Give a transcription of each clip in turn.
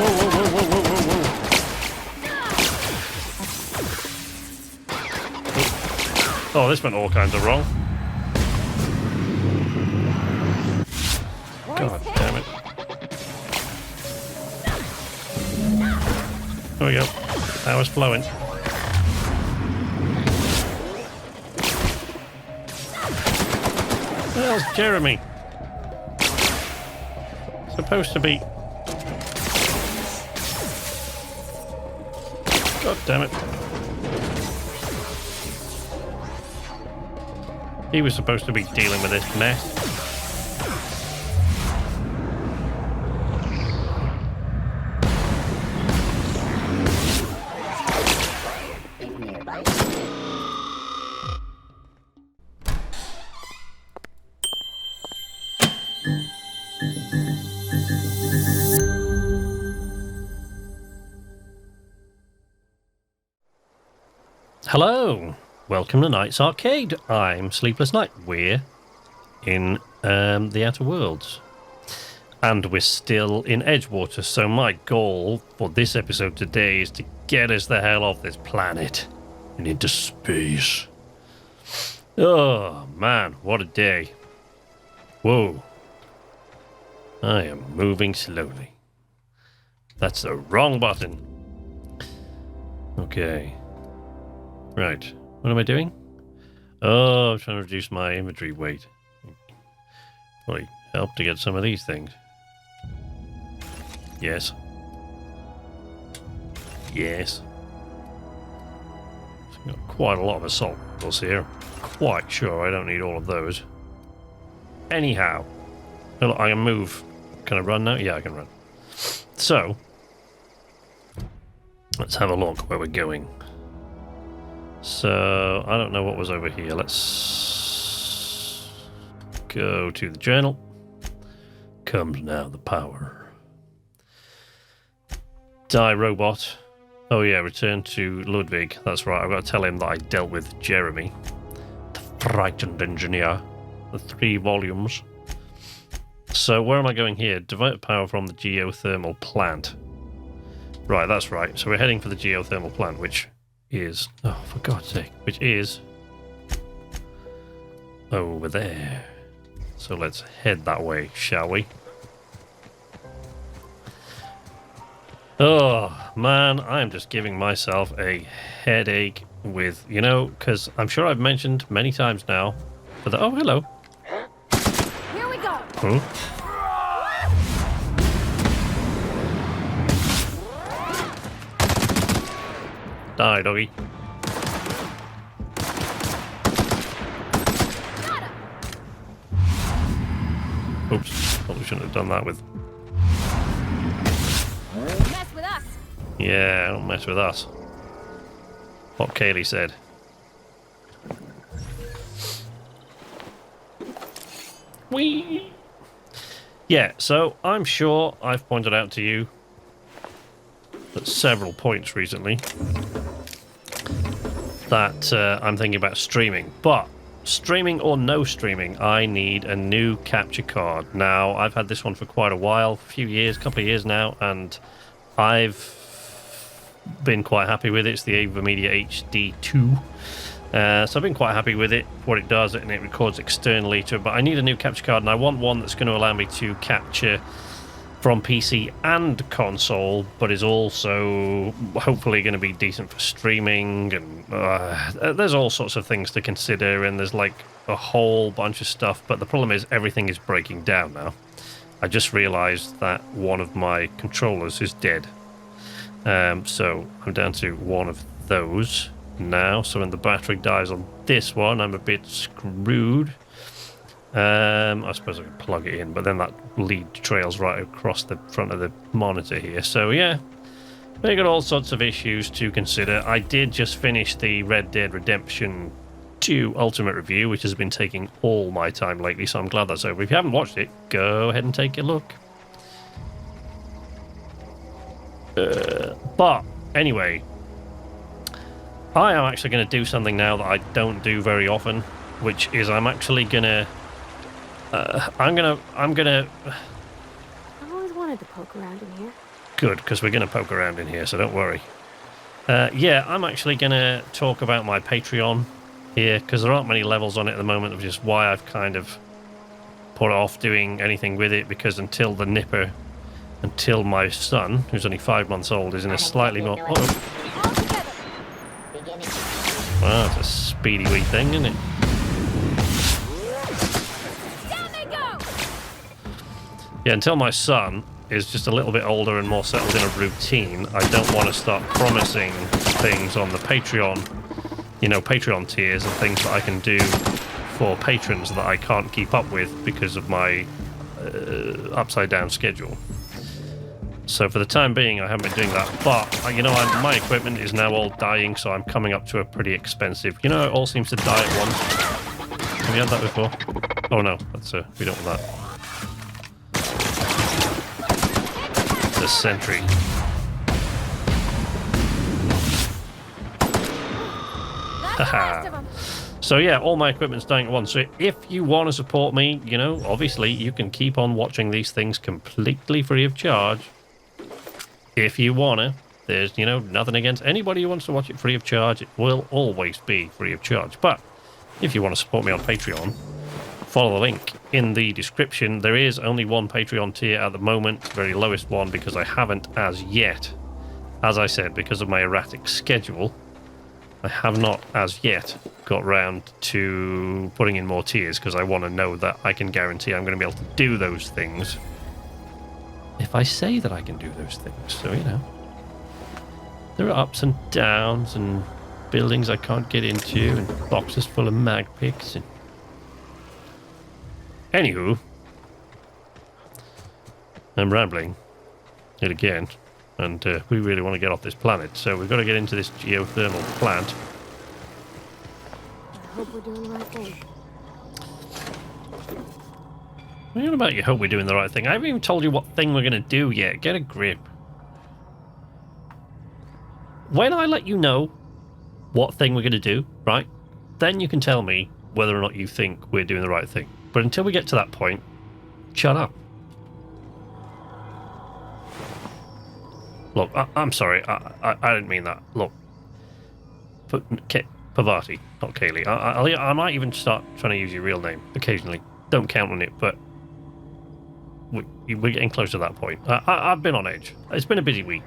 Whoa, whoa, whoa, whoa, whoa, whoa, whoa. Oh, this went all kinds of wrong. God damn it. There we go. Power's flowing. What the hell's Jeremy? Supposed to be... God damn it. He was supposed to be dealing with this mess. Hello, welcome to Night's Arcade. I'm Sleepless Night. We're in the Outer Worlds. And we're still in Edgewater, so my goal for this episode today is to get us the hell off this planet and into space. Oh man, what a day. Whoa. I am moving slowly. That's the wrong button. Okay. Right, what am I doing? Oh, I'm trying to reduce my inventory weight. Probably help to get some of these things. Yes. Yes. Got quite a lot of assault rifles here. Quite sure I don't need all of those. Anyhow, I can move. Can I run now? Yeah, I can run. So, let's have a look where we're going. So, I don't know what was over here. Let's go to the journal. Comes now the power. Die robot. Oh yeah, return to Ludwig. That's right, I've got to tell him that I dealt with Jeremy. The frightened engineer. The 3 volumes. So, where am I going here? Divert power from the geothermal plant. Right, that's right. So we're heading for the geothermal plant, which is... Oh, for God's sake. Which is... over there. So let's head that way, shall we? Oh, man, I'm just giving myself a headache with, you know, because I'm sure I've mentioned many times now. But oh, hello. Here we go. Hmm? Die, doggy. Oops, probably shouldn't have done that with... Mess with us. Yeah, don't mess with us. What Kaylee said. Whee! Yeah, so I'm sure I've pointed out to you at several points recently that I'm thinking about streaming, but streaming or no streaming, I need a new capture card. Now, I've had this one for quite a while, a few years, a couple of years now, and I've been quite happy with it. It's the AverMedia HD2. So I've been quite happy with it, what it does, and it records externally to it, but I need a new capture card, and I want one that's going to allow me to capture from PC and console, but is also hopefully going to be decent for streaming, and there's all sorts of things to consider, and there's like a whole bunch of stuff, but the problem is everything is breaking down now. I just realized that one of my controllers is dead. So I'm down to one of those now, so when the battery dies on this one, I'm a bit screwed. I suppose I could plug it in, but then that lead trails right across the front of the monitor here. So yeah, they got all sorts of issues to consider. I did just finish the Red Dead Redemption 2 Ultimate Review, which has been taking all my time lately, so I'm glad that's over. If you haven't watched it, go ahead and take a look. But anyway, I am actually going to do something now that I don't do very often, which is I'm actually going to I've always wanted to poke around in here. Good, because we're going to poke around in here, so don't worry. Yeah, I'm actually going to talk about my Patreon here, because there aren't many levels on it at the moment, which is why I've kind of put off doing anything with it, because until my son, who's only 5 months old, is in a slightly more... All together. Wow, that's a speedy wee thing, isn't it? Down they go. Yeah, until my son is just a little bit older and more settled in a routine, I don't want to start promising things on the Patreon, you know, Patreon tiers and things that I can do for patrons that I can't keep up with because of my upside down schedule. So for the time being, I haven't been doing that. But, you know, my equipment is now all dying, so I'm coming up to a pretty expensive... You know, it all seems to die at once. Have you had that before? Oh, no. That's we don't want that. The sentry. That's the last of them. So yeah, all my equipment's dying at once. So if you want to support me, you know, obviously you can keep on watching these things completely free of charge. If you want to, there's, you know, nothing against anybody who wants to watch it free of charge. It will always be free of charge. But if you want to support me on Patreon, follow the link in the description. There is only one Patreon tier at the moment, the very lowest one, because I haven't as yet, as I said, because of my erratic schedule, I have not as yet got round to putting in more tiers, because I want to know that I can guarantee I'm going to be able to do those things if I say that I can do those things. So, you know, there are ups and downs and buildings I can't get into and boxes full of mag picks. And... Anywho, I'm rambling yet again, and we really want to get off this planet, so we've got to get into this geothermal plant. I hope we're doing the right thing. What are you on about? You hope we're doing the right thing. I haven't even told you what thing we're going to do yet. Get a grip. When I let you know what thing we're going to do, right, then you can tell me whether or not you think we're doing the right thing. But until we get to that point, shut up. Look, I'm sorry. I didn't mean that. Look. Pavati, not Kaylee. I might even start trying to use your real name occasionally. Don't count on it, but we're getting close to that point. I've been on edge. It's been a busy week.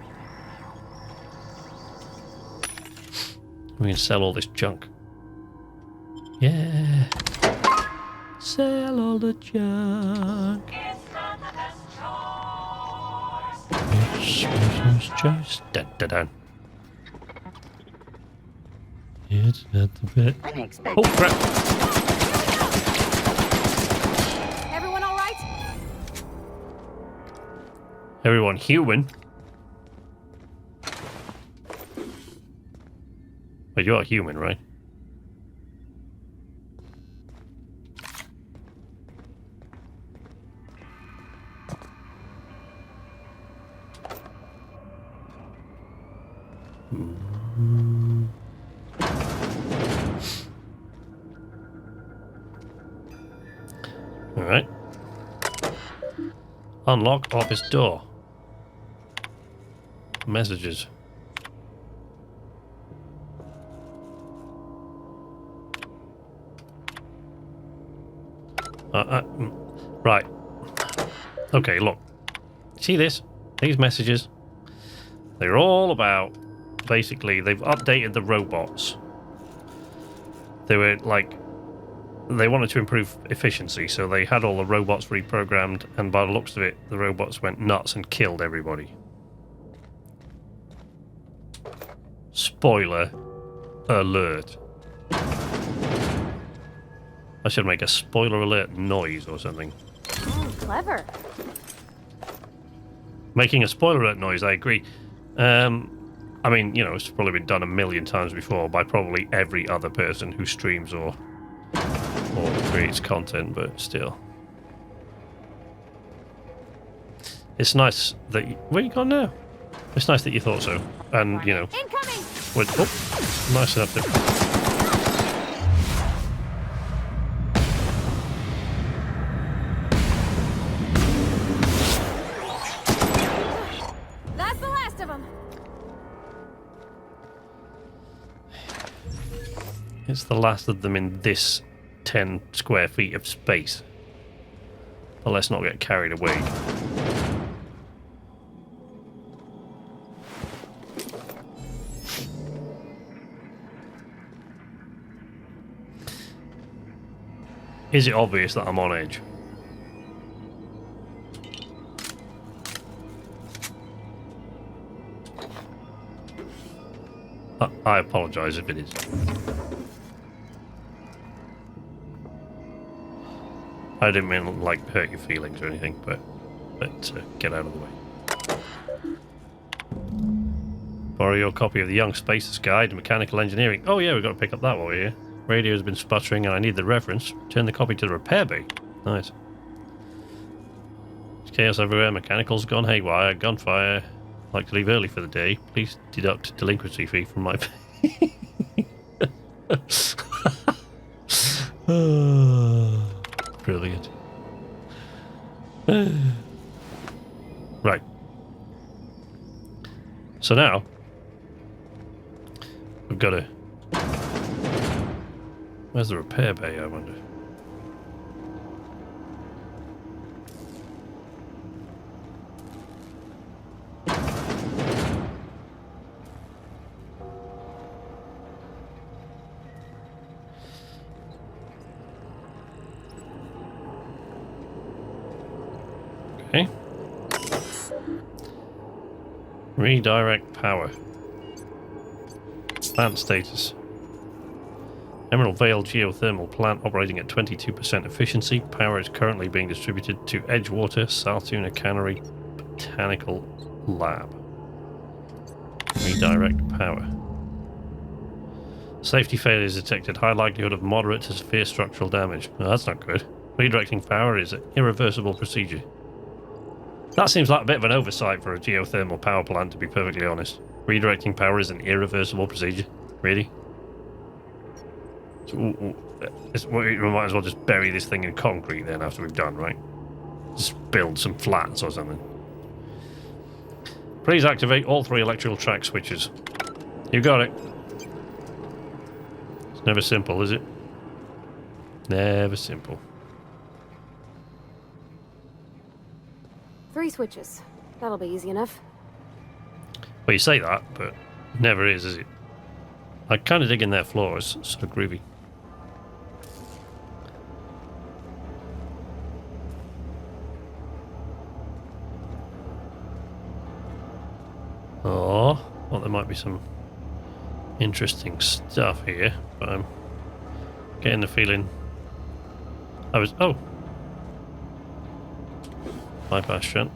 We can sell all this junk. Yeah. Sell all the junk. It's not the best choice. It's choice. Dun, dun, dun. It's not the best. Unexpected. Oh, crap. Everyone all right? Everyone human? But you are human, right? Alright. Unlock office door. Messages. Right. Okay, look. See this? These messages? They're all about... Basically, they've updated the robots. They were, like... They wanted to improve efficiency, so they had all the robots reprogrammed, and by the looks of it, the robots went nuts and killed everybody. Spoiler alert. I should make a spoiler alert noise or something. Oh, clever. Making a spoiler alert noise, I agree. I mean, you know, it's probably been done a million times before by probably every other person who streams or creates content, but still. It's nice that you... Where you gone now? It's nice that you thought so. And, you know... Incoming! Oh, nice enough to... It's the last of them in this 10 square feet of space. But let's not get carried away. Is it obvious that I'm on edge? I apologise if it is. I didn't mean like hurt your feelings or anything, but get out of the way. Borrow your copy of the Young Spacer's Guide to Mechanical Engineering. Oh yeah, we've got to pick up that while we're here. Radio's been sputtering and I need the reference. Turn the copy to the repair bay. Nice. There's chaos everywhere. Mechanical's gone haywire. Gunfire. Like to leave early for the day. Please deduct delinquency fee from my pay. Brilliant. Right. So now we've got to... Where's the repair bay, I wonder? Okay. Redirect power. Plant status. Emerald Vale Geothermal Plant operating at 22% efficiency. Power is currently being distributed to Edgewater, Saltuna Cannery Botanical Lab. Redirect power. Safety failures detected. High likelihood of moderate to severe structural damage. Oh, that's not good. Redirecting power is an irreversible procedure. That seems like a bit of an oversight for a geothermal power plant, to be perfectly honest. Redirecting power is an irreversible procedure? Really? So, we might as well just bury this thing in concrete then after we've done, right? Just build some flats or something. Please activate all 3 electrical track switches. You got it. It's never simple, is it? Never simple. 3 switches. That'll be easy enough. Well, you say that, but it never is it? I kind of dig in their floors. It's sort of groovy. Oh, well, there might be some interesting stuff here, but I'm getting the feeling oh, bypass shunt.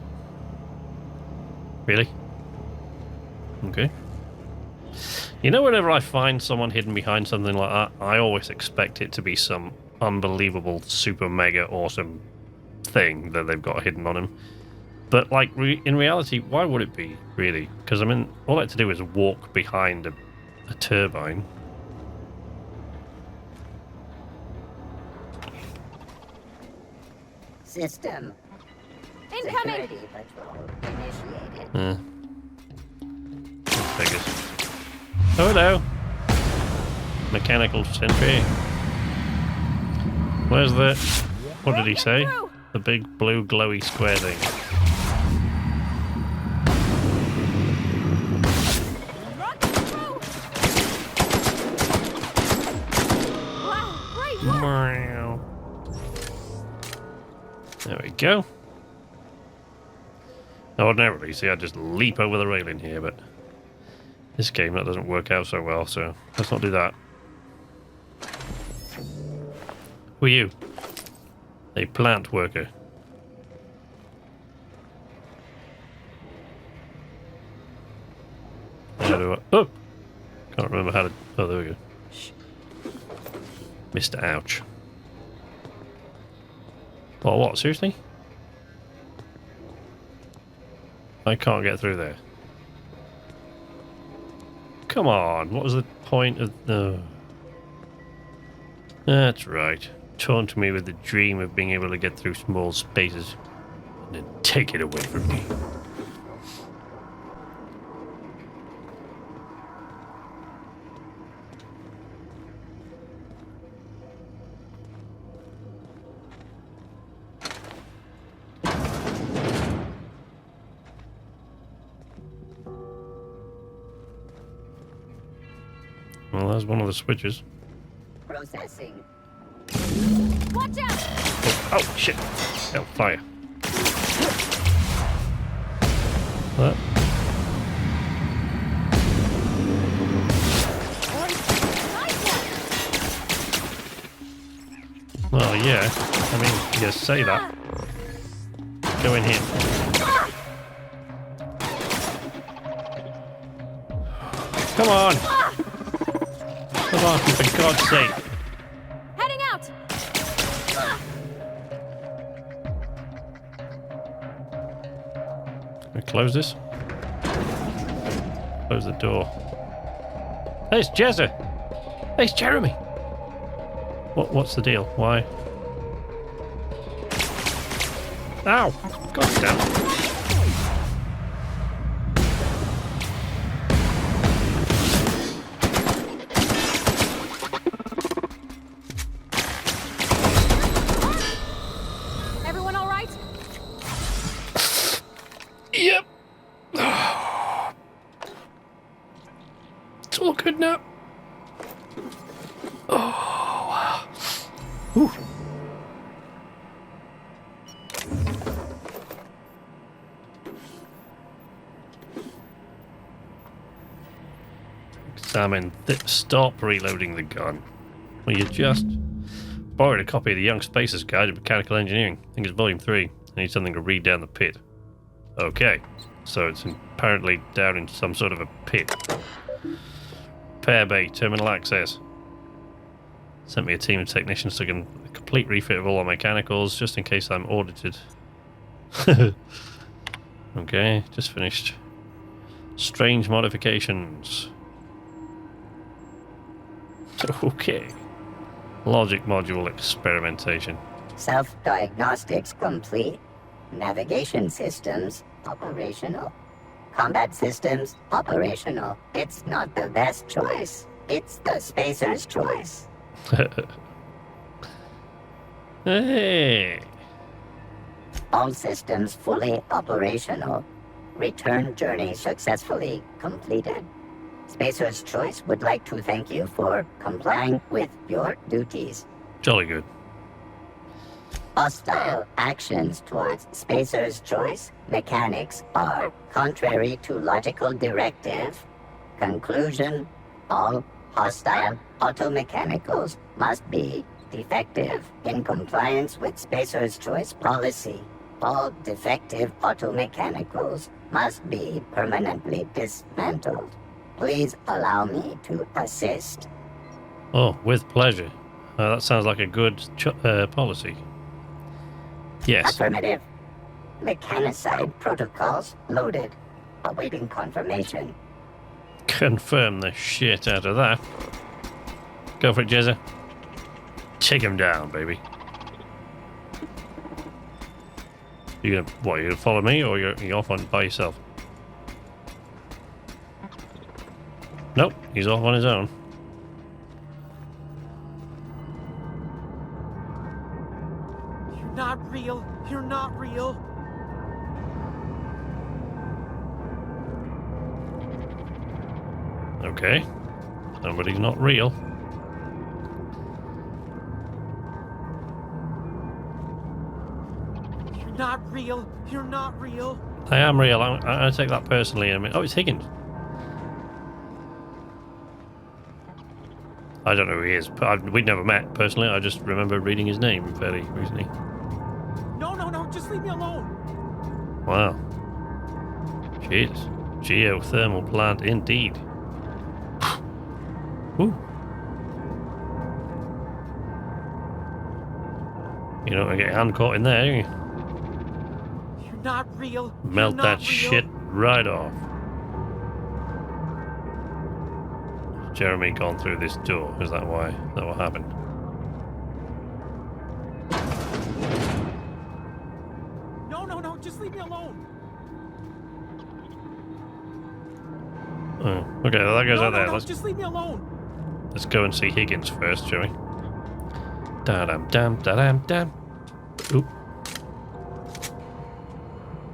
Really? Okay. You know, whenever I find someone hidden behind something like that, I always expect it to be some unbelievable, super mega awesome thing that they've got hidden on him. But, like, in reality, why would it be, really? Because, I mean, all I have to do is walk behind a turbine. System. Incoming! Security patrol initiated. Figures. Oh, hello. Mechanical sentry. Where's the... What did he say? The big blue glowy square thing. Wow, There we go. Ordinarily, see, I just leap over the railing here, but this game, that doesn't work out so well, so let's not do that. Who are you? A plant worker. How do I... Oh! Can't remember how to... Oh, there we go. Mr. Ouch. Oh, what? Seriously? I can't get through there. Come on, what was the point of the... That's right. Taunt me with the dream of being able to get through small spaces and then take it away from me. Well, there's one of the switches. Processing. Watch out! Oh, shit. Oh, fire. What? Well, yeah. I mean, you say that. Go in here. Come on! Come on, for God's sake. Heading out! Can we close this? Close the door. Hey, it's Jezza! Hey, it's Jeremy! What's the deal? Why? Ow! God damn it. Everyone all right? Yep. It's all good now. Oh, wow. Whew. Examine. Stop reloading the gun. Well, you just borrowed a copy of the Young Spacer's Guide to Mechanical Engineering. I think it's volume 3. I need something to read down the pit. Okay. So it's apparently down in some sort of a pit. Repair bay, terminal access. Sent me a team of technicians to get a complete refit of all our mechanicals, just in case I'm audited. Okay, just finished. Strange modifications. Okay. Logic module experimentation. Self-diagnostics complete. Navigation systems operational. Combat systems operational. It's not the best choice. It's the spacer's choice. Hey! All systems fully operational. Return journey successfully completed. Spacer's Choice would like to thank you for complying with your duties. Jolly good. Hostile actions towards Spacer's Choice mechanics are contrary to logical directive. Conclusion: all hostile automechanicals must be defective in compliance with Spacer's Choice policy. All defective automechanicals must be permanently dismantled. Please allow me to assist. Oh, with pleasure. That sounds like a good policy. Yes. Affirmative. Mechanicide protocols loaded. Awaiting confirmation. Confirm the shit out of that. Go for it, Jezza. Take him down, baby. You gonna follow me, or you're off on by yourself? Nope, he's off on his own. You're not real. You're not real. Okay. Somebody's not real. You're not real. You're not real. I am real. I'm gonna take that personally in a minute. Oh, it's Higgins. I don't know who he is. We'd never met personally. I just remember reading his name fairly recently. No, no, no. Just leave me alone. Wow. Jeez. Geothermal plant indeed. Ooh. You don't want to get your hand caught in there, do you? You're not real. Melt You're that not real. shit right off. Jeremy gone through this door. Is that why? Is that what happened? No, no, no. Just leave me alone. Oh, okay, well, that goes No, out no, there. no. Let's Just leave me alone. go and see Higgins first, shall we? Da-dam, dam, da-dam, dam. Oop.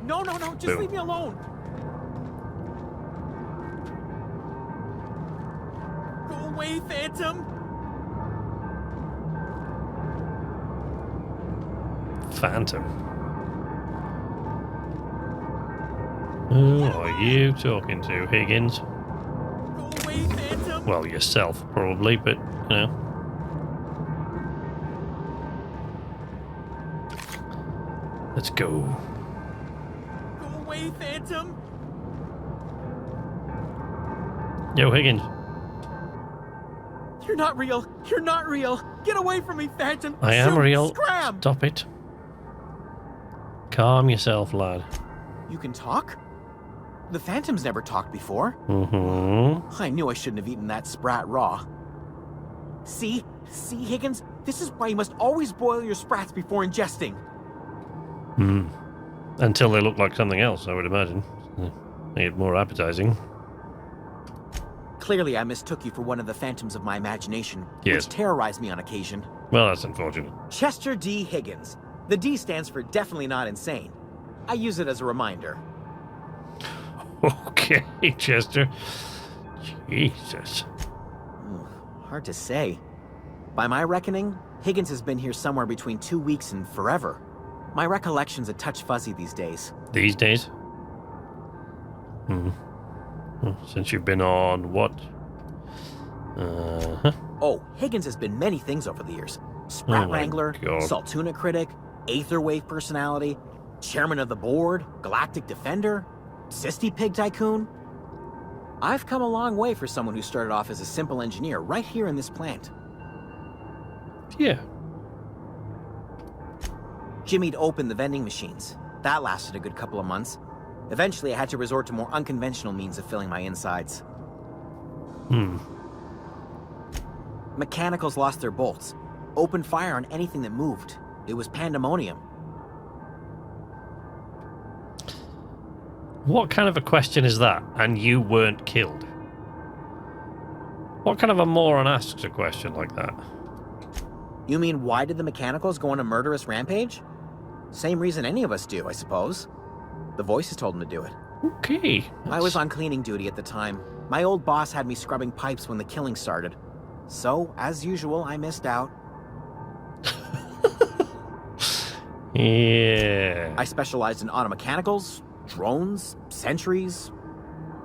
No, no, no. Just Boom. leave me alone. Go away. away, Phantom! Phantom. Who are you talking to, Higgins? Go away, Phantom! Well, yourself, probably, but, you know. Let's go. Go away, Phantom! Yo, Higgins. You're not real! You're not real! Get away from me, Phantom! I am Shoot! real. Scram! Stop it. Calm yourself, lad. You can talk? The Phantom's never talked before. Mm-hmm. I knew I shouldn't have eaten that sprat raw. See? See, Higgins? This is why you must always boil your sprats before ingesting. Hmm. Until they look like something else, I would imagine. Made it more appetizing. Clearly, I mistook you for one of the phantoms of my imagination, Yes. which terrorized me on occasion. Well, that's unfortunate. Chester D. Higgins. The D stands for definitely not insane. I use it as a reminder. Okay, Chester. Jesus. Hard to say. By my reckoning, Higgins has been here somewhere between 2 weeks and forever. My recollection's a touch fuzzy these days. These days? Hmm. Well, since you've been on what? Oh, Higgins has been many things over the years. Sprat Oh my Wrangler, God. Saltuna Critic, Aetherwave Personality, Chairman of the Board, Galactic Defender, Sisty Pig Tycoon. I've come a long way for someone who started off as a simple engineer right here in this plant. Yeah. Jimmy'd opened the vending machines. That lasted a good couple of months. Eventually, I had to resort to more unconventional means of filling my insides. Hmm. Mechanicals lost their bolts. Opened fire on anything that moved. It was pandemonium. What kind of a question is that? And you weren't killed? What kind of a moron asks a question like that? You mean, why did the mechanicals go on a murderous rampage? Same reason any of us do, I suppose. The voices told them to do it. Okay. I was on cleaning duty at the time. My old boss had me scrubbing pipes when the killing started. So, as usual, I missed out. Yeah. I specialized in automechanicals, drones, sentries.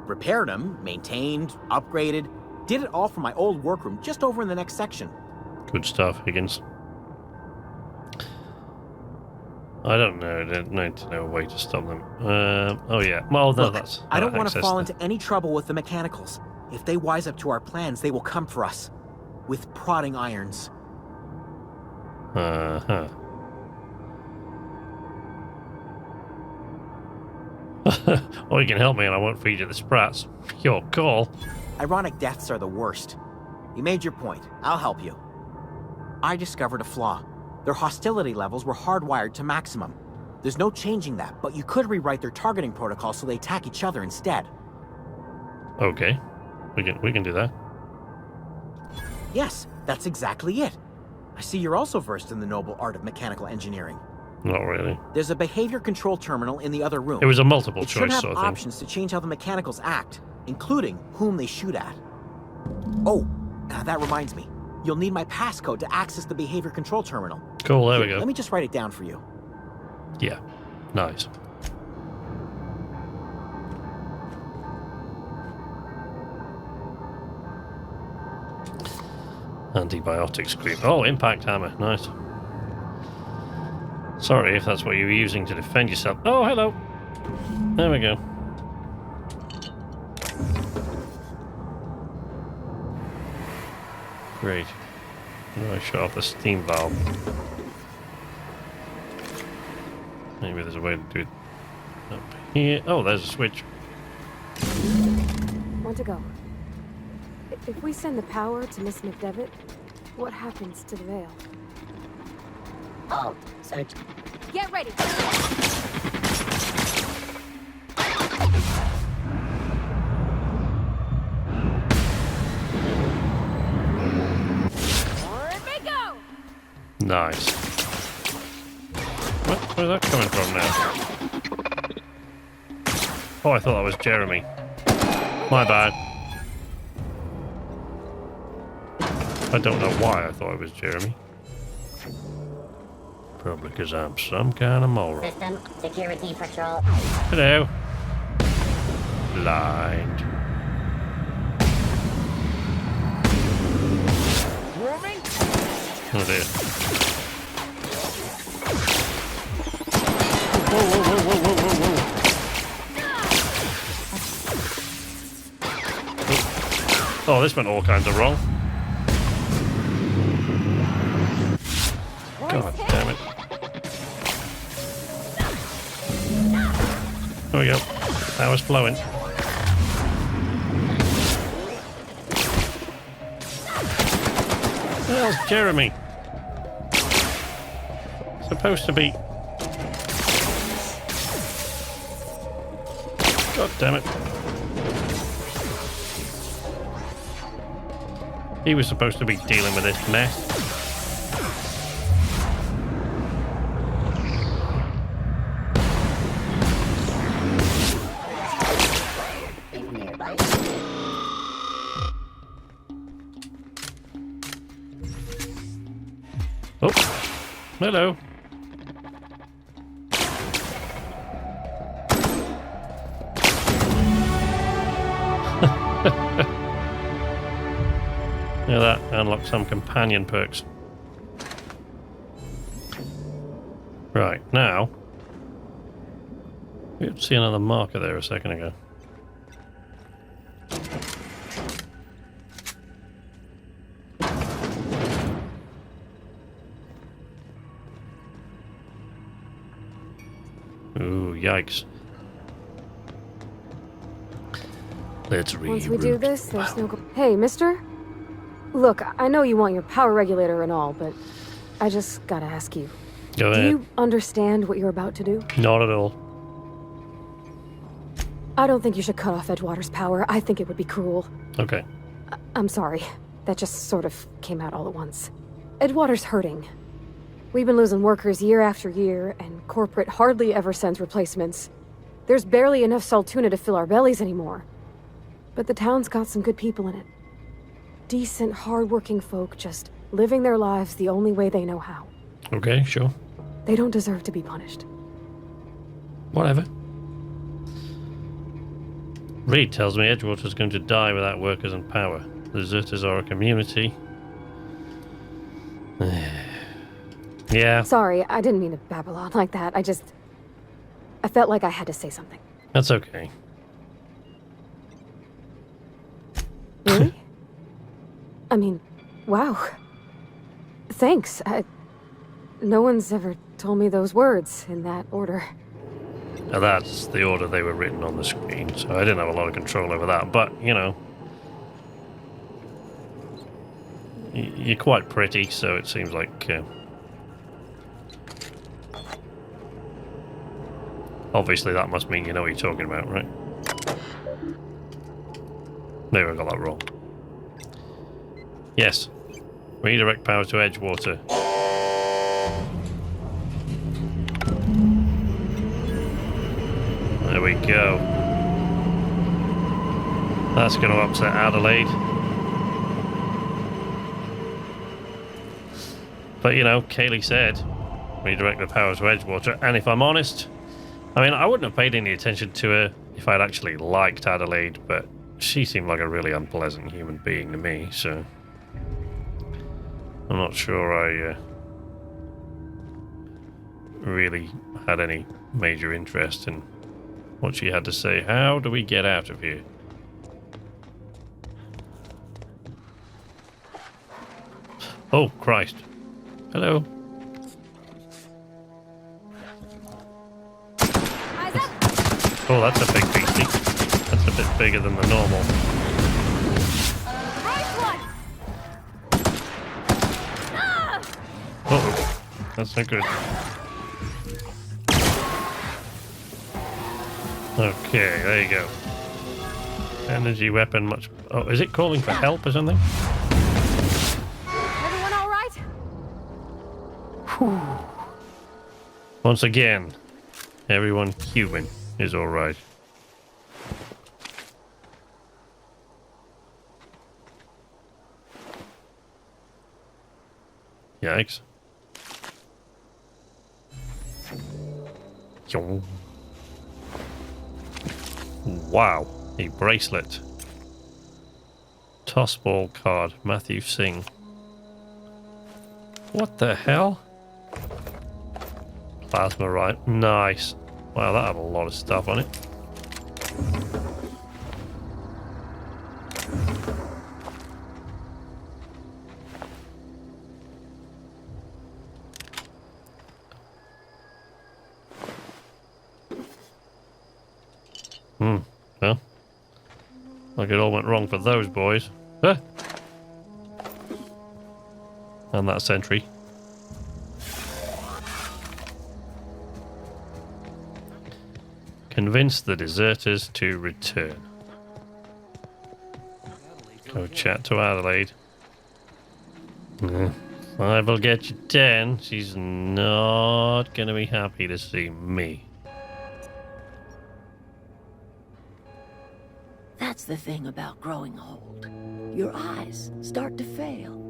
Repaired them, maintained, upgraded. Did it all from my old workroom just over in the next section. Good stuff, Higgins. I don't know. I don't need to know a way to stop them. Oh, yeah. Well, no, Look, that's... I don't want to access fall the- into any trouble with the mechanicals. If they wise up to our plans, they will come for us. With prodding irons. Uh-huh. Or you can help me and I won't feed you the sprats. Your call. Ironic deaths are the worst. You made your point. I'll help you. I discovered a flaw. Their hostility levels were hardwired to maximum. There's no changing that, but you could rewrite their targeting protocol so they attack each other instead. Okay. We can do that. Yes, that's exactly it. I see you're also versed in the noble art of mechanical engineering. Not really. There's a behavior control terminal in the other room. It was a multiple It should choice have sort of thing. options to change how the mechanicals act, including whom they shoot at. Oh, that reminds me. You'll need my passcode to access the behavior control terminal. Cool, there we Here, go. Let me just write it down for you. Yeah. Nice. Antibiotics creep. Oh, impact hammer. Nice. Sorry if that's what you were using to defend yourself. Oh, hello. There we go. Great. Now I shut off the steam valve. Maybe there's a way to do it up here. Oh, there's a switch. Want to go. If we send the power to Miss McDevitt, what happens to the veil? Halt. Search. Get ready! Forward we go! Nice. Where's that coming from now? Oh, I thought that was Jeremy. My bad. I don't know why I thought it was Jeremy. Probably because I'm some kind of moron. System security patrol. Hello. Blind. Oh dear. Whoa, whoa, whoa, whoa, whoa, whoa, whoa. Oh, this went all kinds of wrong. God damn it. There we go. Power's flowing. Where's Jeremy? Supposed to be. God damn it. He was supposed to be dealing with this mess. Oh, hello. Yeah, that unlocks some companion perks. Right, now we did see another marker there a second ago. Ooh, yikes. Let's reroute. Once we do this, there's no go- Hey, mister? Look, I know you want your power regulator and all, but I just gotta ask you. Go Do ahead. you understand what you're about to do? Not at all. I don't think you should cut off Edgewater's power. I think it would be cruel. Okay. I'm sorry. That just sort of came out all at once. Edgewater's hurting. We've been losing workers year after year, and corporate hardly ever sends replacements. There's barely enough Saltuna to fill our bellies anymore. But the town's got some good people in it. Decent, hard-working folk just living their lives the only way they know how. Okay, sure. They don't deserve to be punished. Whatever. Reed tells me Edgewater's going to die without workers and power. The deserters are a community. Yeah, Sorry, I didn't mean to babble on like that. I felt like I had to say something. that's okay. Really? I mean, wow. Thanks. No one's ever told me those words in that order. Now that's the order they were written on the screen, so I didn't have a lot of control over that. But, you know, you're quite pretty, so it seems like... obviously that must mean you know what you're talking about, right? Maybe I got that wrong. Yes. Redirect power to Edgewater. There we go. That's going to upset Adelaide. But, you know, Kaylee said redirect the power to Edgewater. And if I'm honest, I mean, I wouldn't have paid any attention to her if I'd actually liked Adelaide, but she seemed like a really unpleasant human being to me, so I'm not sure I really had any major interest in what she had to say. How do we get out of here? Oh, Christ. Hello. Eyes up! Oh, that's a big beastie. That's a bit bigger than the normal. Nice one! Ah! Oh, that's not good. Okay, there you go. Energy weapon much... Oh, is it calling for help or something? Everyone all right? Once again, everyone human is alright. Yikes. Yong. Wow, a bracelet. Tossball card, Matthew Singh. What the hell? Plasma right, nice. Wow, that had a lot of stuff on it. Well, like it all went wrong for those boys. Huh? And that sentry. Convince the deserters to return. Go chat to Adelaide. I will get you 10. She's not going to be happy to see me. That's the thing about growing old. Your eyes start to fail.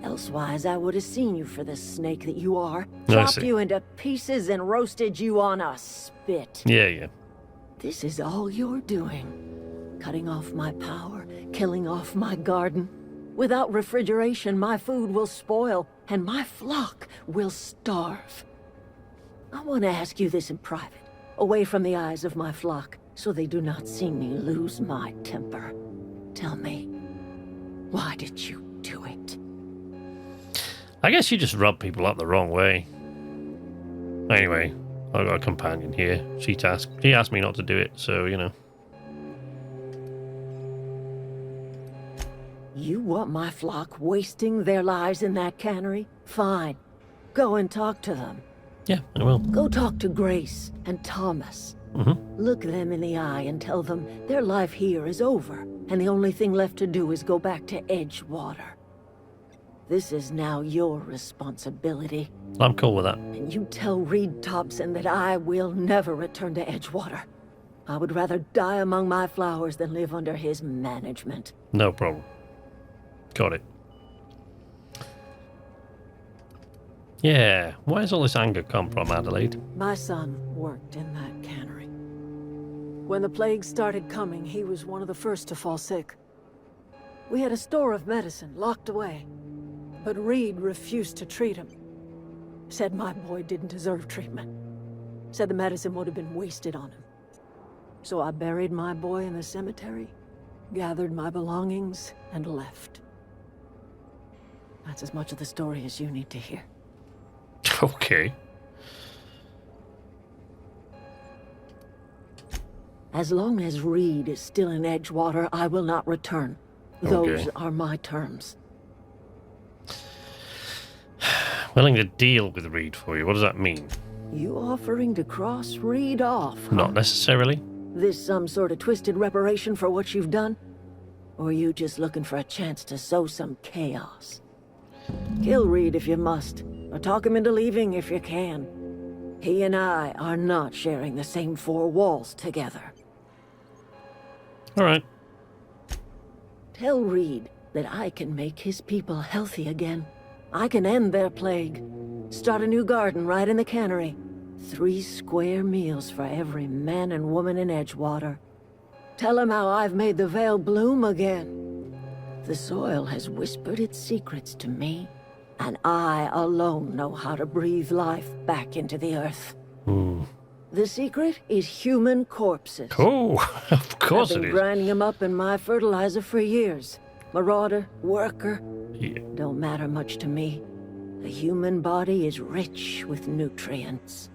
Elsewise, I would have seen you for the snake that you are. Chopped you into pieces and roasted you on a spit. Yeah. This is all you're doing. Cutting off my power, killing off my garden. Without refrigeration, my food will spoil, and my flock will starve. I want to ask you this in private, away from the eyes of my flock, so they do not see me lose my temper. Tell me, why did you do it? I guess you just rub people up the wrong way. Anyway, I've got a companion here. She asked me not to do it, so, you know. You want my flock wasting their lives in that cannery? Fine. Go and talk to them. Yeah, I will. Go talk to Grace and Thomas. Look them in the eye and tell them their life here is over, and the only thing left to do is go back to Edgewater. This is now your responsibility. I'm cool with that. And you tell Reed Thompson that I will never return to Edgewater. I would rather die among my flowers than live under his management. No problem. Got it. Yeah, where's all this anger come from, Adelaide? My son worked in that cannery. When the plague started coming, he was one of the first to fall sick. We had a store of medicine locked away, but Reed refused to treat him. Said my boy didn't deserve treatment. Said the medicine would have been wasted on him. So I buried my boy in the cemetery, gathered my belongings, and left. That's as much of the story as you need to hear. Okay. As long as Reed is still in Edgewater, I will not return. Those are my terms. Willing to deal with Reed for you. What does that mean? You offering to cross Reed off, huh? Not necessarily. This some sort of twisted reparation for what you've done? Or are you just looking for a chance to sow some chaos? Kill Reed if you must, or talk him into leaving if you can. He and I are not sharing the same four walls together. All right. Tell Reed that I can make his people healthy again. I can end their plague. Start a new garden right in the cannery. 3 square meals for every man and woman in Edgewater. Tell him how I've made the Vale bloom again. The soil has whispered its secrets to me, and I alone know how to breathe life back into the earth. The secret is human corpses. Cool. Of course I've it been is. grinding them up in my fertilizer for years. Marauder, worker, Yeah. don't matter much to me. The human body is rich with nutrients.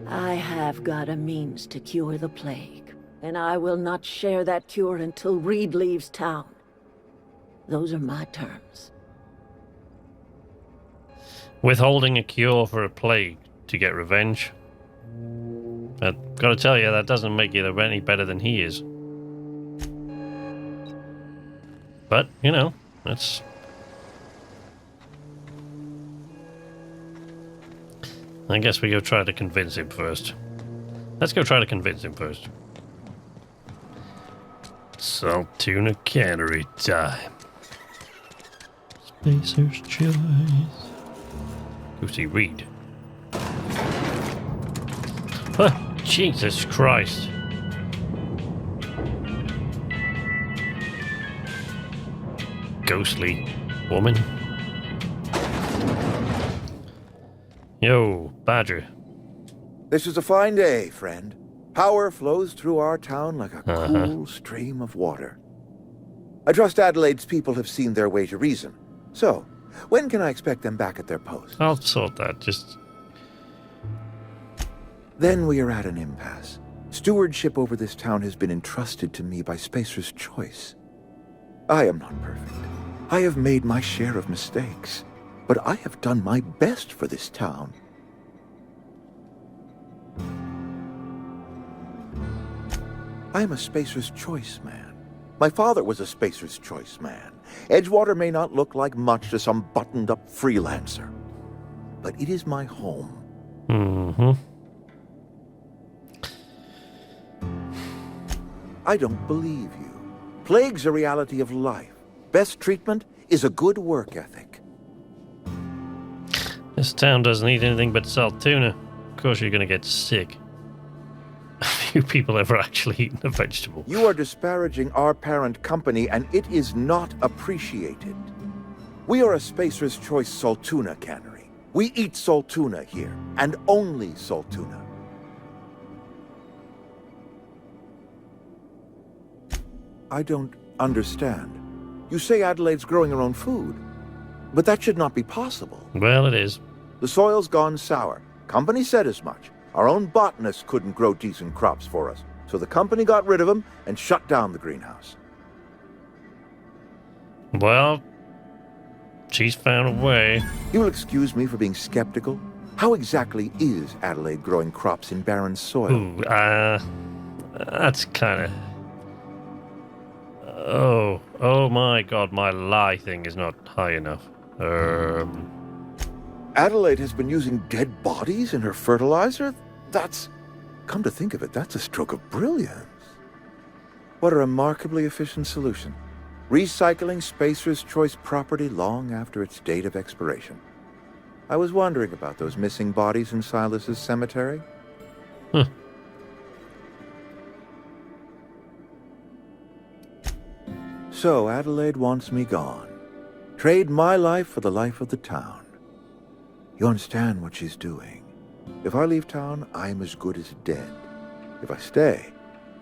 I have got a means to cure the plague, and I will not share that cure until Reed leaves town. Those are my terms. Withholding a cure for a plague to get revenge. I've got to tell you, that doesn't make you any better than he is. But, you know, that's... I guess we go try to convince him first. Let's go try to convince him first. Saltuna Cannery time. Spacer's Choice. Go see Reed. Oh, Jesus Christ. Ghostly woman. Yo, Badger. This is a fine day, friend. Power flows through our town like a cool stream of water. I trust Adelaide's people have seen their way to reason. So, when can I expect them back at their post? I'll sort that, just... Then we are at an impasse. Stewardship over this town has been entrusted to me by Spacer's Choice. I am not perfect. I have made my share of mistakes. But I have done my best for this town. I am a Spacer's Choice man. My father was a Spacer's Choice man. Edgewater may not look like much to some buttoned-up freelancer, but it is my home. I don't believe you. Plague's a reality of life. Best treatment is a good work ethic. This town doesn't eat anything but salt tuna. Of course you're gonna get sick. Few people ever actually eaten a vegetable. You are disparaging our parent company, and it is not appreciated. We are a Spacer's Choice salt tuna cannery. We eat salt tuna here, and only salt tuna. I don't understand. You say Adelaide's growing her own food, but that should not be possible. Well, it is. The soil's gone sour. Company said as much. Our own botanists couldn't grow decent crops for us, so the company got rid of them and shut down the greenhouse. Well, she's found a way. You'll excuse me for being skeptical. How exactly is Adelaide growing crops in barren soil? Ooh, that's kind of... Oh my god, my lie thing is not high enough. Adelaide has been using dead bodies in her fertilizer? That's... Come to think of it, that's a stroke of brilliance. What a remarkably efficient solution. Recycling Spacer's Choice property long after its date of expiration. I was wondering about those missing bodies in Silas's cemetery. So Adelaide wants me gone. Trade my life for the life of the town. You understand what she's doing. If I leave town, I'm as good as dead. If I stay,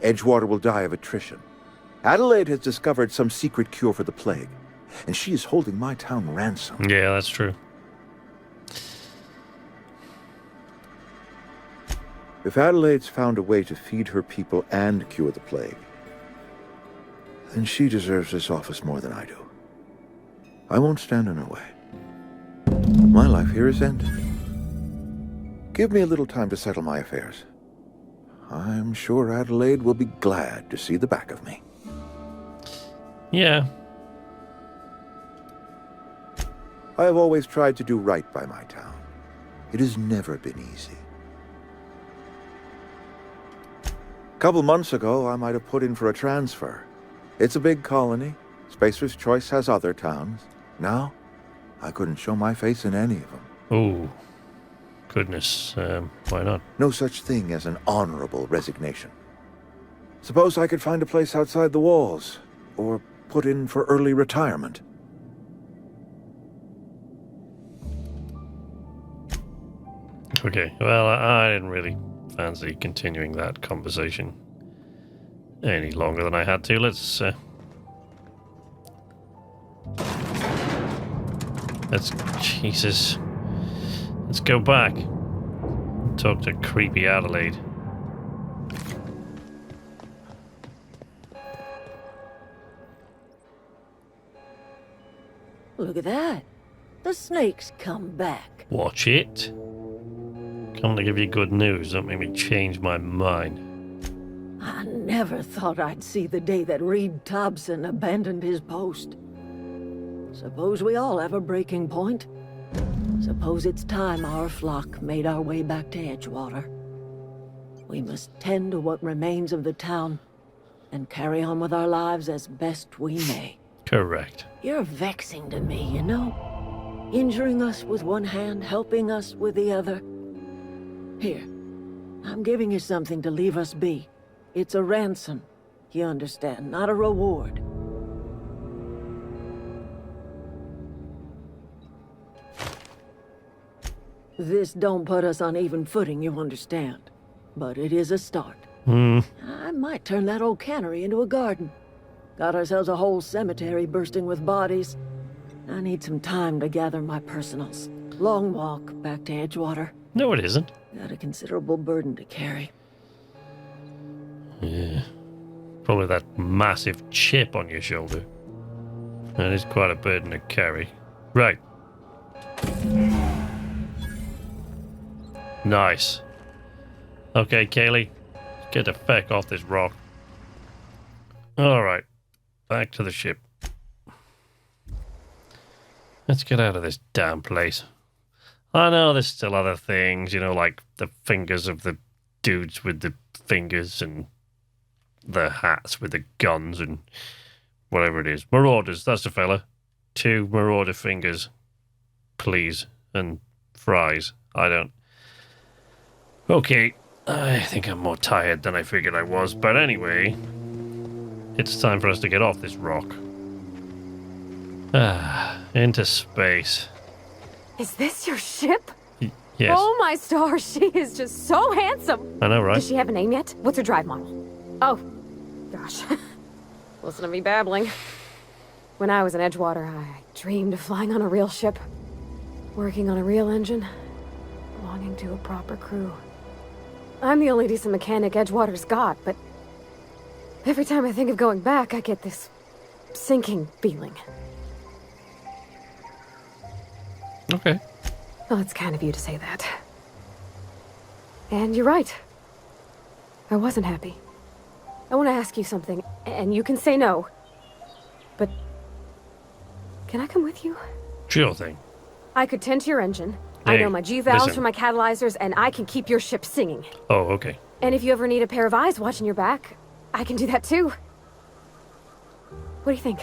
Edgewater will die of attrition. Adelaide has discovered some secret cure for the plague, and she is holding my town ransom. Yeah, that's true. If Adelaide's found a way to feed her people and cure the plague, then she deserves this office more than I do. I won't stand in her way. My life here is ended. Give me a little time to settle my affairs. I'm sure Adelaide will be glad to see the back of me. Yeah. I have always tried to do right by my town. It has never been easy. A couple months ago, I might have put in for a transfer. It's a big colony. Spacer's Choice has other towns. Now, I couldn't show my face in any of them. Oh, goodness. Why not? No such thing as an honorable resignation. Suppose I could find a place outside the walls, or put in for early retirement. Okay, well, I didn't really fancy continuing that conversation any longer than I had to. Let's Jesus. Let's go back. Talk to creepy Adelaide. Look at that. The snake's come back. Watch it. Come to give you good news. Don't make me change my mind. I never thought I'd see the day that Reed Thompson abandoned his post. Suppose we all have a breaking point. Suppose it's time our flock made our way back to Edgewater. We must tend to what remains of the town and carry on with our lives as best we may. Correct. You're vexing to me, you know? Injuring us with one hand, helping us with the other. Here, I'm giving you something to leave us be. It's a ransom, you understand, not a reward. This don't put us on even footing, you understand. But it is a start. I might turn that old cannery into a garden. Got ourselves a whole cemetery bursting with bodies. I need some time to gather my personals. Long walk back to Edgewater. No, it isn't. Got a considerable burden to carry. Yeah. Probably that massive chip on your shoulder. That is quite a burden to carry. Right. Nice. Okay, Kaylee. Get the feck off this rock. Alright. Back to the ship. Let's get out of this damn place. I know there's still other things, you know, like the fingers of the dudes with the fingers and the hats with the guns and whatever it is. Marauders, that's the fella. 2 marauder fingers, please. And fries. I don't. Okay, I think I'm more tired than I figured I was. But anyway, it's time for us to get off this rock. Into space. Is this your ship? Yes. Oh my stars, she is just so handsome. I know, right? Does she have a name yet? What's her drive model? Oh, gosh. Listen to me babbling. When I was in Edgewater, I dreamed of flying on a real ship, working on a real engine, belonging to a proper crew. I'm the only decent mechanic Edgewater's got, but every time I think of going back, I get this sinking feeling. Okay. Well, it's kind of you to say that. And you're right. I wasn't happy. I want to ask you something, and you can say no. But can I come with you? Sure thing. I could tend to your engine. Hey, I know my G-valves listen. from my catalyzers, and I can keep your ship singing. Oh, okay. And if you ever need a pair of eyes watching your back, I can do that too. What do you think?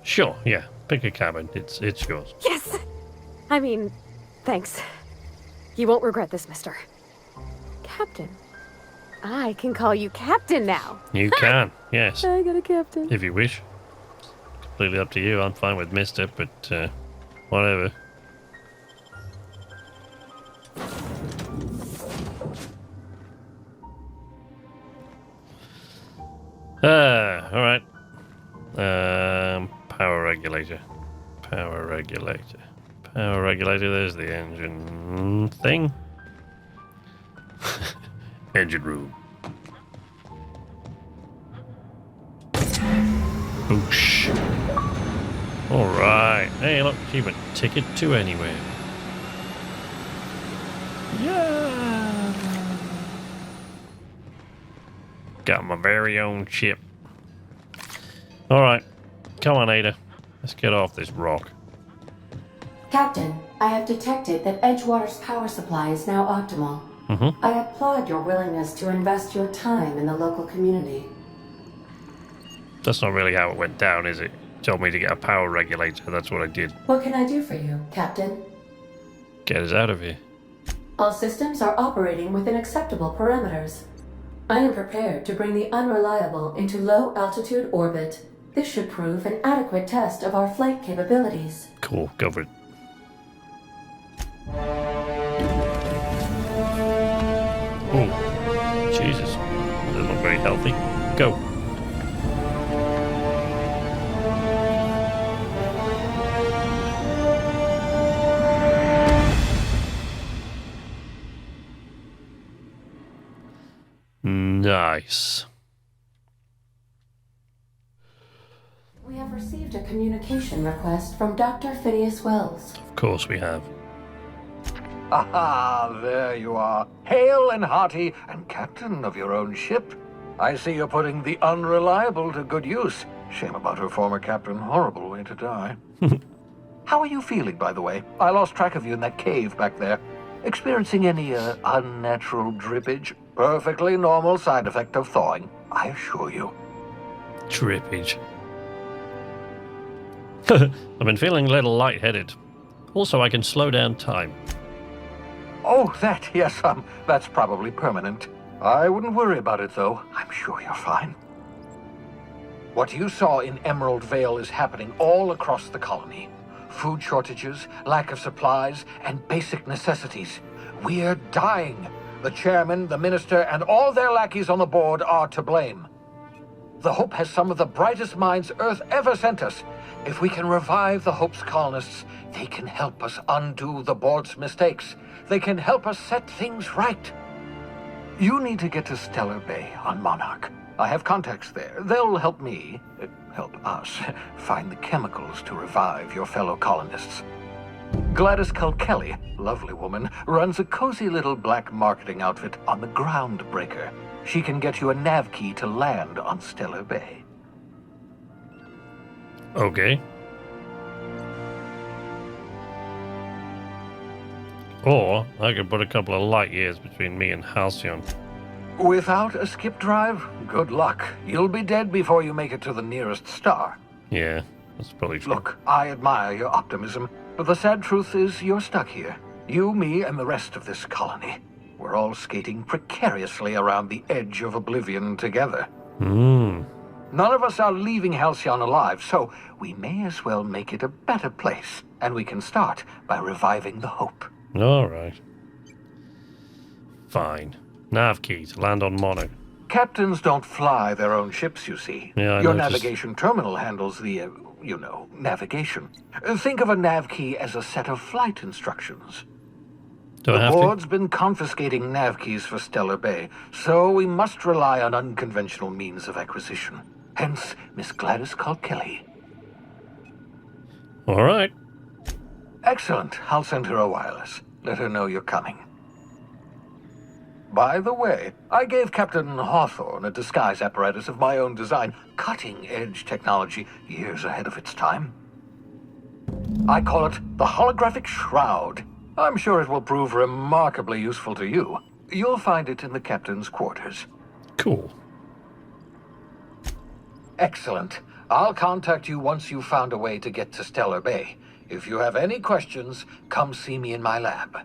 Sure, yeah. Pick a cabin. It's yours. Yes! I mean, thanks. You won't regret this, mister. Captain. I can call you Captain now. You can, yes. I got a captain. If you wish. Completely up to you. I'm fine with Mister, but whatever. Alright. Power regulator. Power regulator. Power regulator, there's the engine thing. Engine room. Boosh. Alright. Hey, look, achievement. Ticket to anywhere. Yeah. Got my very own ship. Alright. Come on, Ada. Let's get off this rock. Captain, I have detected that Edgewater's power supply is now optimal. Mm-hmm. I applaud your willingness to invest your time in the local community. That's not really how it went down, is it? Told me to get a power regulator. That's what I did. What can I do for you, Captain? Get us out of here. All systems are operating within acceptable parameters. I am prepared to bring the Unreliable into low-altitude orbit. This should prove an adequate test of our flight capabilities. Cool. Go for it. Oh, Jesus. Doesn't look very healthy. Go. Nice. We have received a communication request from Dr. Phineas Wells. Of course we have. Aha, there you are. Hale and hearty, and captain of your own ship. I see you're putting the Unreliable to good use. Shame about her former captain. Horrible way to die. How are you feeling, by the way? I lost track of you in that cave back there. Experiencing any, unnatural drippage? Perfectly normal side effect of thawing. I assure you. Trippage. I've been feeling a little lightheaded. Also, I can slow down time. Oh, that, yes, that's probably permanent. I wouldn't worry about it, though. I'm sure you're fine. What you saw in Emerald Vale is happening all across the colony. Food shortages, lack of supplies, and basic necessities. We're dying. The chairman, the minister, and all their lackeys on the board are to blame. The Hope has some of the brightest minds Earth ever sent us. If we can revive the Hope's colonists, they can help us undo the board's mistakes. They can help us set things right. You need to get to Stellar Bay on Monarch. I have contacts there. They'll help me, help us, find the chemicals to revive your fellow colonists. Gladys Kelly, lovely woman, runs a cozy little black marketing outfit on the Groundbreaker. She can get you a nav key to land on Stellar Bay. Okay. Or I could put a couple of light years between me and Halcyon. Without a skip drive, good luck. You'll be dead before you make it to the nearest star. Yeah, that's probably true. Look, I admire your optimism, but the sad truth is you're stuck here. You, me, and the rest of this colony. We're all skating precariously around the edge of oblivion together. None of us are leaving Halcyon alive, so we may as well make it a better place. And we can start by reviving the Hope. Alright. Fine. Nav key to land on Monarch. Captains don't fly their own ships, you see. Yeah, I Your noticed. navigation terminal handles the, navigation. Think of a nav key as a set of flight instructions. Do I The have to? board's been confiscating nav keys for Stellar Bay, so we must rely on unconventional means of acquisition. Hence, Miss Gladys Kelly. Alright. Excellent. I'll send her a wireless. Let her know you're coming. By the way, I gave Captain Hawthorne a disguise apparatus of my own design, cutting-edge technology, years ahead of its time. I call it the Holographic Shroud. I'm sure it will prove remarkably useful to you. You'll find it in the captain's quarters. Cool. Excellent. I'll contact you once you've found a way to get to Stellar Bay. If you have any questions, come see me in my lab.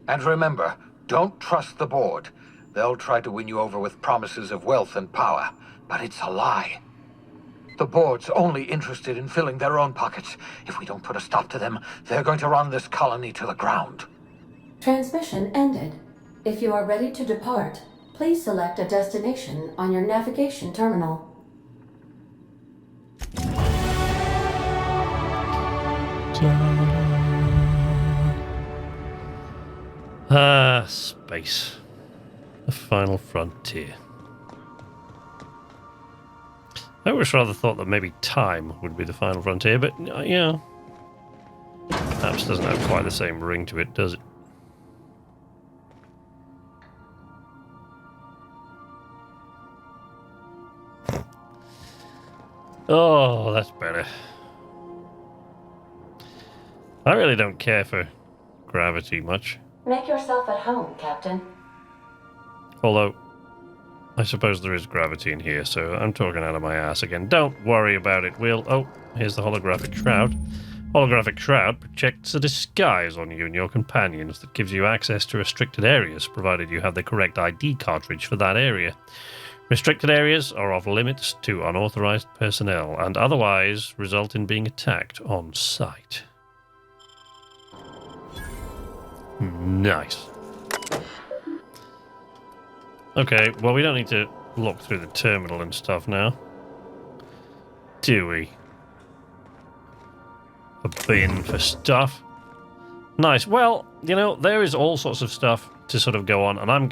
And remember, don't trust the board. They'll try to win you over with promises of wealth and power, but it's a lie. The board's only interested in filling their own pockets. If we don't put a stop to them, they're going to run this colony to the ground. Transmission ended. If you are ready to depart, please select a destination on your navigation terminal. Space. The final frontier. I always rather thought that maybe time would be the final frontier, but yeah. Perhaps doesn't have quite the same ring to it, does it? Oh, that's better. I really don't care for gravity much. Make yourself at home, Captain. Although, I suppose there is gravity in here, so I'm talking out of my ass again. Don't worry about it, Will. Oh, here's the holographic shroud. Holographic shroud projects a disguise on you and your companions that gives you access to restricted areas, provided you have the correct ID cartridge for that area. Restricted areas are off limits to unauthorized personnel, and otherwise result in being attacked on sight. Nice. Okay, well, we don't need to look through the terminal and stuff now. Do we? A bin for stuff. Nice. Well, you know, there is all sorts of stuff to sort of go on, and I'm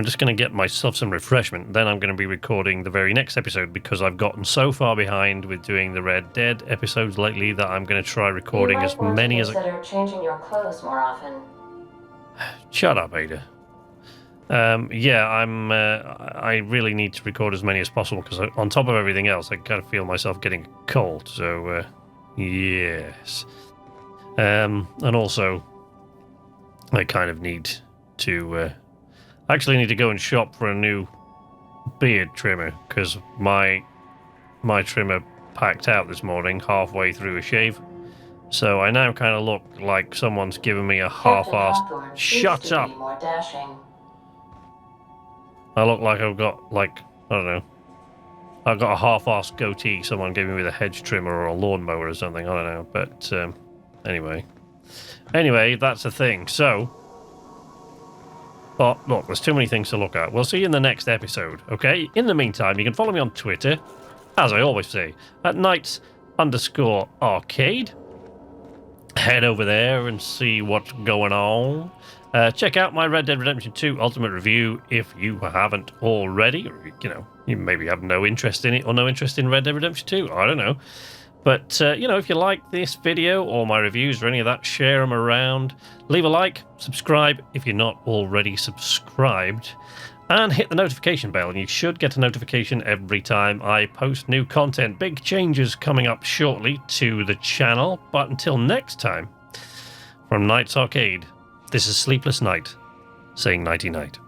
just gonna get myself some refreshment, then I'm gonna be recording the very next episode, because I've gotten so far behind with doing the Red Dead episodes lately that I'm gonna try recording as many as I... Consider changing your clothes more often. Shut up, Ada. Yeah, I really need to record as many as possible, because on top of everything else, I kind of feel myself getting a cold, so, yes. And also, I kind of need to, actually need to go and shop for a new beard trimmer, because my trimmer packed out this morning halfway through a shave. So I now kind of look like someone's giving me a half-assed... Shut up! More dashing. I look like I've got, like, I don't know. I've got a half-assed goatee, someone gave me with a hedge trimmer or a lawnmower or something, I don't know. But, anyway. Anyway, that's the thing. So... But, look, there's too many things to look at. We'll see you in the next episode, okay? In the meantime, you can follow me on Twitter, as I always say, at @knights_arcade. Head over there and see what's going on. Check out my Red Dead Redemption 2 Ultimate Review if you haven't already. Or, you know, you maybe have no interest in it or no interest in Red Dead Redemption 2. I don't know. But, you know, if you like this video or my reviews or any of that, share them around. Leave a like, subscribe if you're not already subscribed. And hit the notification bell, and you should get a notification every time I post new content. Big changes coming up shortly to the channel. But until next time, from Knights Arcade, this is Sleepless Night, saying nighty-night.